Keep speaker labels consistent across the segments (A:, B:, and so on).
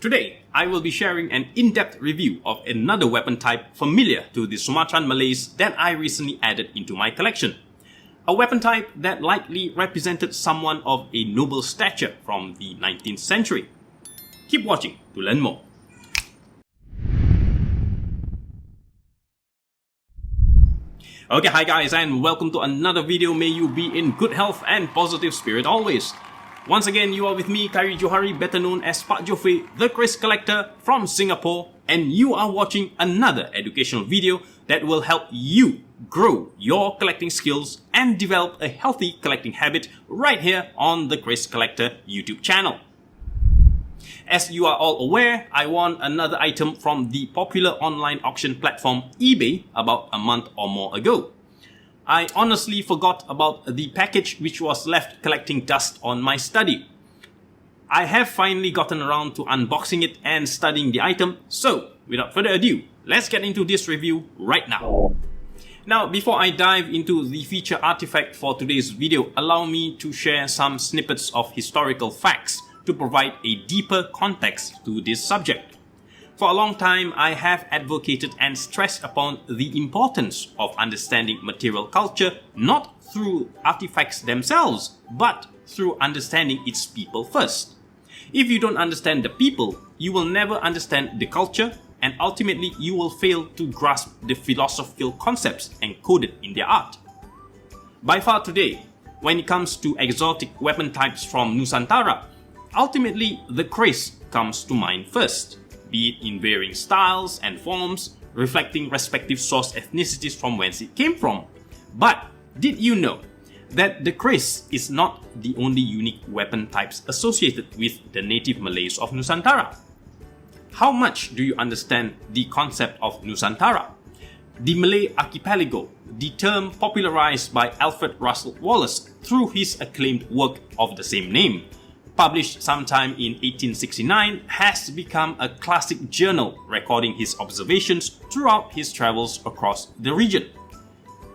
A: Today, I will be sharing an in-depth review of another weapon type familiar to the Sumatran Malays that I recently added into my collection. A weapon type that likely represented someone of a noble stature from the 19th century. Keep watching to learn more. Okay, hi guys, and welcome to another video. May you be in good health and positive spirit always. Once again, you are with me, Khairi Johari, better known as Pak Jofe, the Kris Collector from Singapore, and you are watching another educational video that will help you grow your collecting skills and develop a healthy collecting habit right here on the Kris Collector YouTube channel. As you are all aware, I won another item from the popular online auction platform eBay about a month or more ago. I honestly forgot about the package which was left collecting dust on my study. I have finally gotten around to unboxing it and studying the item, so without further ado, let's get into this review right now. Now, before I dive into the feature artifact for today's video, allow me to share some snippets of historical facts to provide a deeper context to this subject. For a long time, I have advocated and stressed upon the importance of understanding material culture not through artifacts themselves, but through understanding its people first. If you don't understand the people, you will never understand the culture, and ultimately you will fail to grasp the philosophical concepts encoded in their art. By far today, when it comes to exotic weapon types from Nusantara, ultimately the kris comes to mind first, be it in varying styles and forms, reflecting respective source ethnicities from whence it came from. But did you know that the kris is not the only unique weapon types associated with the native Malays of Nusantara? How much do you understand the concept of Nusantara? The Malay archipelago, the term popularized by Alfred Russel Wallace through his acclaimed work of the same name, published sometime in 1869, has become a classic journal recording his observations throughout his travels across the region.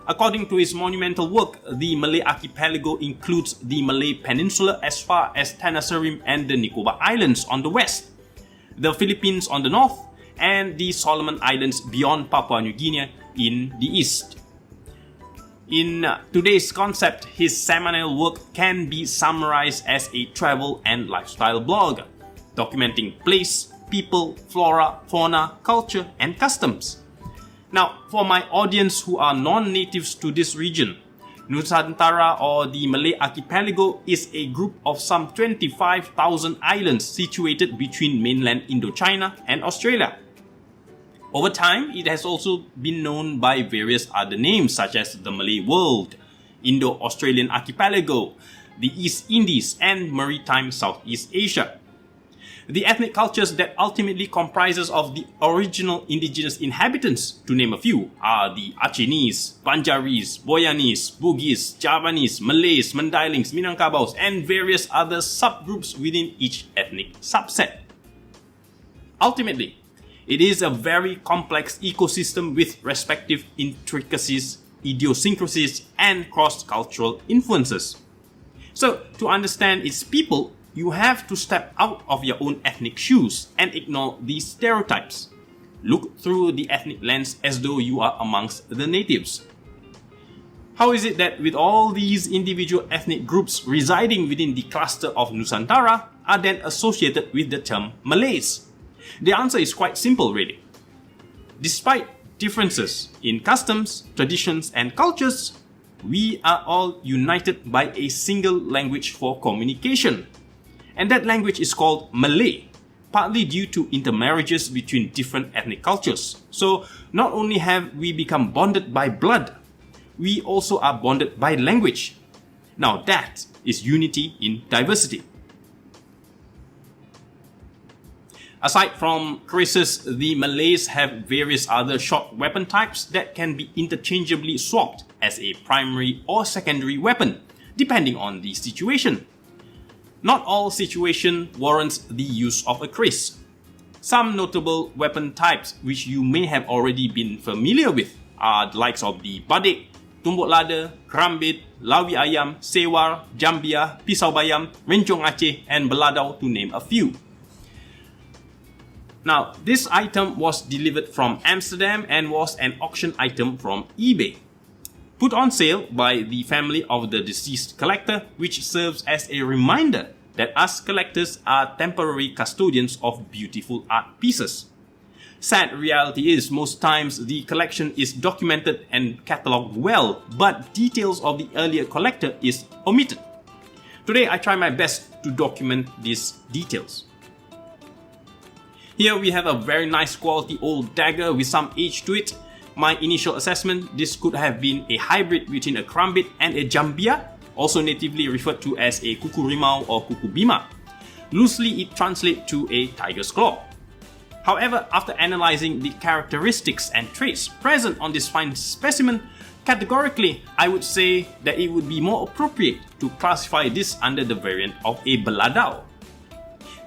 A: According to his monumental work, the Malay archipelago includes the Malay Peninsula as far as Tenasserim and the Nicobar Islands on the west, the Philippines on the north, and the Solomon Islands beyond Papua New Guinea in the east. In today's concept, his seminal work can be summarized as a travel and lifestyle blog, documenting place, people, flora, fauna, culture, and customs. Now, for my audience who are non-natives to this region, Nusantara or the Malay archipelago is a group of some 25,000 islands situated between mainland Indochina and Australia. Over time, it has also been known by various other names such as the Malay World, Indo-Australian Archipelago, the East Indies, and Maritime Southeast Asia. The ethnic cultures that ultimately comprises of the original indigenous inhabitants, to name a few, are the Acehnese, Banjaris, Boyanese, Bugis, Javanese, Malays, Mandilings, Minangkabaus, and various other subgroups within each ethnic subset. Ultimately, it is a very complex ecosystem with respective intricacies, idiosyncrasies, and cross-cultural influences. So, to understand its people, you have to step out of your own ethnic shoes and ignore these stereotypes. Look through the ethnic lens as though you are amongst the natives. How is it that with all these individual ethnic groups residing within the cluster of Nusantara are then associated with the term Malays? The answer is quite simple really. Despite differences in customs, traditions, and cultures, we are all united by a single language for communication. And that language is called Malay, partly due to intermarriages between different ethnic cultures. So not only have we become bonded by blood, we also are bonded by language. Now that is unity in diversity. Aside from krises, the Malays have various other short weapon types that can be interchangeably swapped as a primary or secondary weapon, depending on the situation. Not all situation warrants the use of a kris. Some notable weapon types which you may have already been familiar with are the likes of the badik, tumbuk lada, kerambit, lawi ayam, sewar, jembiah, pisau bayam, rencong Aceh, and beladau to name a few. Now, this item was delivered from Amsterdam and was an auction item from eBay, put on sale by the family of the deceased collector, which serves as a reminder that us collectors are temporary custodians of beautiful art pieces. Sad reality is, most times the collection is documented and catalogued well, but details of the earlier collector is omitted. Today I try my best to document these details. Here we have a very nice quality old dagger with some age to it. My initial assessment, this could have been a hybrid between a Kerambit and a Jembiah, also natively referred to as a kuku rimau or kuku bima. Loosely it translates to a tiger's claw. However, after analyzing the characteristics and traits present on this fine specimen, categorically I would say that it would be more appropriate to classify this under the variant of a Beladau.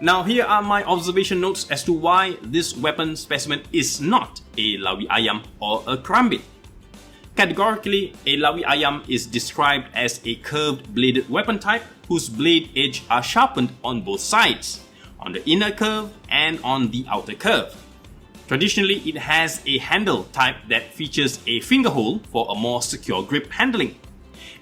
A: Now here are my observation notes as to why this weapon specimen is not a Lawi Ayam or a Kerambit. Categorically, a Lawi Ayam is described as a curved bladed weapon type whose blade edge are sharpened on both sides, on the inner curve and on the outer curve. Traditionally, it has a handle type that features a finger hole for a more secure grip handling.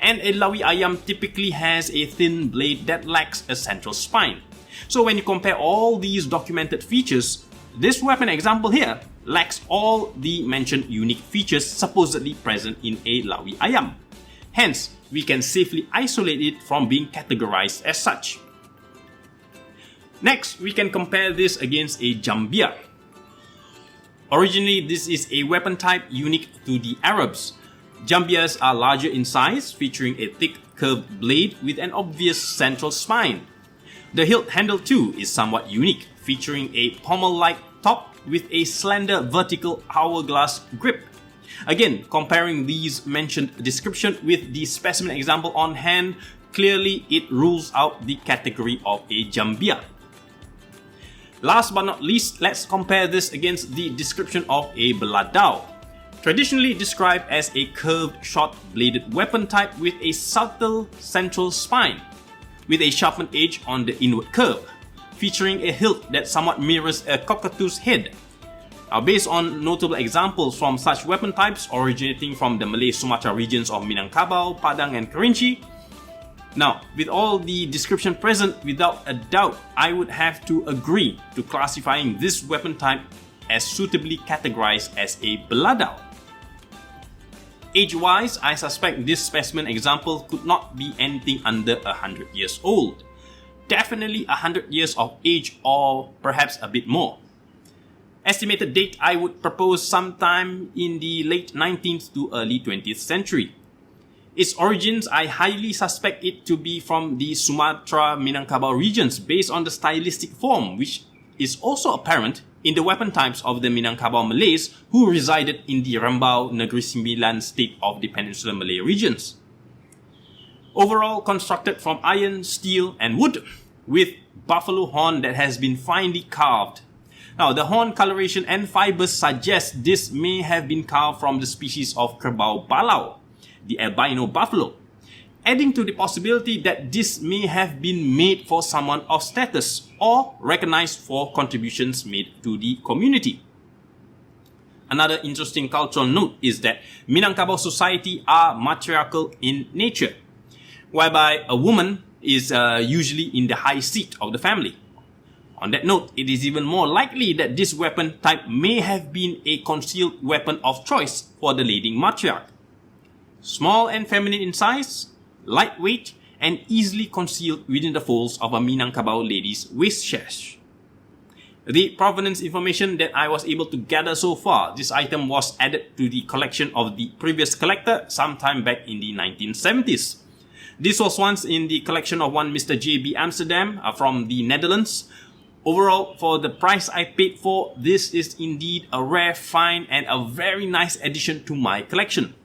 A: And a Lawi Ayam typically has a thin blade that lacks a central spine. So when you compare all these documented features, this weapon example here lacks all the mentioned unique features supposedly present in a Lawi Ayam. Hence, we can safely isolate it from being categorized as such. Next, we can compare this against a Jembiah. Originally, this is a weapon type unique to the Arabs. Jembiahs are larger in size, featuring a thick curved blade with an obvious central spine. The hilt handle too is somewhat unique, featuring a pommel-like top with a slender vertical hourglass grip. Again, comparing these mentioned description with the specimen example on hand, clearly it rules out the category of a Jembiah. Last but not least, let's compare this against the description of a Beladau. Traditionally described as a curved, short-bladed weapon type with a subtle central spine, with a sharpened edge on the inward curve, featuring a hilt that somewhat mirrors a cockatoo's head. Now, based on notable examples from such weapon types originating from the Malay Sumatra regions of Minangkabau, Padang and Kerinci, now, with all the description present, without a doubt, I would have to agree to classifying this weapon type as suitably categorized as a Beladau. Age-wise, I suspect this specimen example could not be anything under 100 years old. Definitely 100 years of age or perhaps a bit more. Estimated date, I would propose sometime in the late 19th to early 20th century. Its origins, I highly suspect it to be from the Sumatra Minangkabau regions based on the stylistic form, which is also apparent in the weapon types of the Minangkabau Malays who resided in the Rembau Negeri Sembilan state of the Peninsular Malay regions. Overall constructed from iron, steel and wood, with buffalo horn that has been finely carved. Now, the horn coloration and fibers suggest this may have been carved from the species of Kerbau Balau, the albino buffalo, adding to the possibility that this may have been made for someone of status or recognized for contributions made to the community. Another interesting cultural note is that Minangkabau society are matriarchal in nature, whereby a woman is usually in the high seat of the family. On that note, it is even more likely that this weapon type may have been a concealed weapon of choice for the leading matriarch. Small and feminine in size, lightweight, and easily concealed within the folds of a Minangkabau lady's waist sash. The provenance information that I was able to gather so far, this item was added to the collection of the previous collector sometime back in the 1970s. This was once in the collection of one Mr. J.B. Amsterdam from the Netherlands. Overall, for the price I paid for, this is indeed a rare find and a very nice addition to my collection.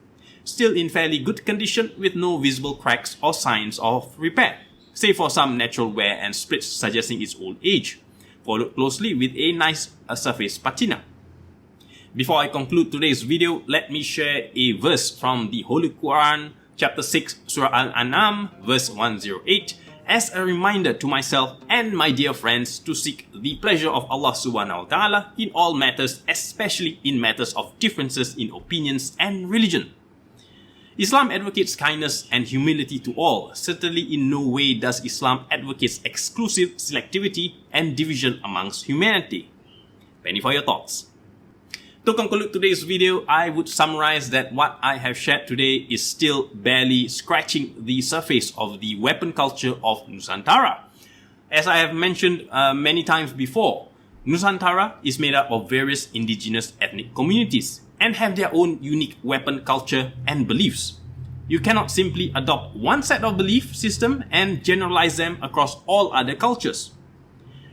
A: Still in fairly good condition with no visible cracks or signs of repair, save for some natural wear and splits suggesting its old age, followed closely with a nice surface patina. Before I conclude today's video, let me share a verse from the Holy Quran, chapter 6, Surah Al-An'am, verse 108, as a reminder to myself and my dear friends to seek the pleasure of Allah Subhanahu wa Ta'ala in all matters, especially in matters of differences in opinions and religion. Islam advocates kindness and humility to all. Certainly in no way does Islam advocate exclusive selectivity and division amongst humanity. Penny for your thoughts. To conclude today's video, I would summarize that what I have shared today is still barely scratching the surface of the weapon culture of Nusantara. As I have mentioned many times before, Nusantara is made up of various indigenous ethnic communities and have their own unique weapon culture and beliefs. You cannot simply adopt one set of belief system and generalize them across all other cultures.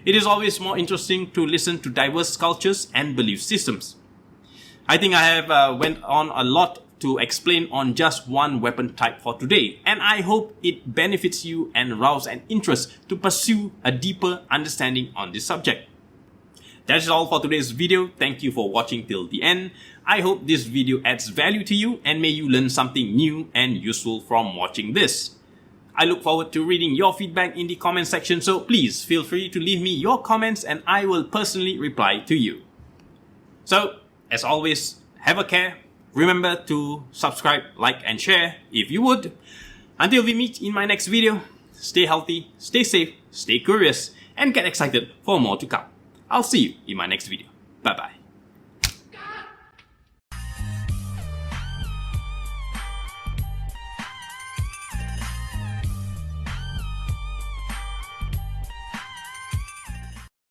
A: It is always more interesting to listen to diverse cultures and belief systems. I think I have went on a lot to explain on just one weapon type for today, and I hope it benefits you and rouse an interest to pursue a deeper understanding on this subject. That is all for today's video. Thank you for watching till the end. I hope this video adds value to you and may you learn something new and useful from watching this. I look forward to reading your feedback in the comment section, so please feel free to leave me your comments and I will personally reply to you. So, as always, have a care. Remember to subscribe, like and share if you would. Until we meet in my next video, stay healthy, stay safe, stay curious, and get excited for more to come. I'll see you in my next video. Bye bye.